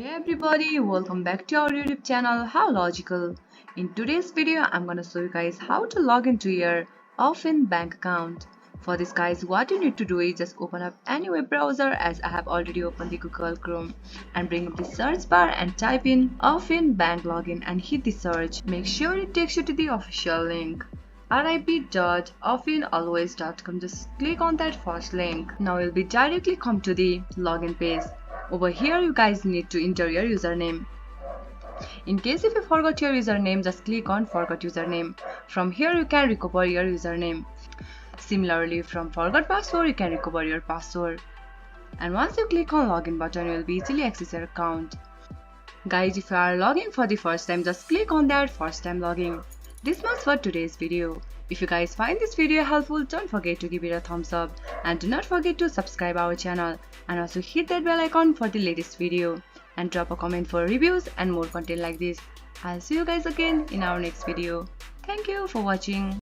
Hey everybody, welcome back to our YouTube channel How Logical. In today's video, I'm gonna show you guys how to log into your Affin bank account. For this guys, what you need to do is just open up any web browser, as I have already opened the Google Chrome, and bring up the search bar and type in Affin bank login and hit the search. Make sure it takes you to the official link rip.affinalways.com. Just click on that first link. Now you'll be directly come to the login page. Over here you guys need to enter your username. In case if you forgot your username, just click on forgot username. From here you can recover your username. Similarly, from forgot password you can recover your password. And once you click on login button, you will be easily access your account. Guys, if you are logging for the first time, just click on that first time login. This much for today's video. If you guys find this video helpful, don't forget to give it a thumbs up and do not forget to subscribe our channel and also hit that bell icon for the latest video and drop a comment for reviews and more content like this. I'll see you guys again in our next video. Thank you for watching.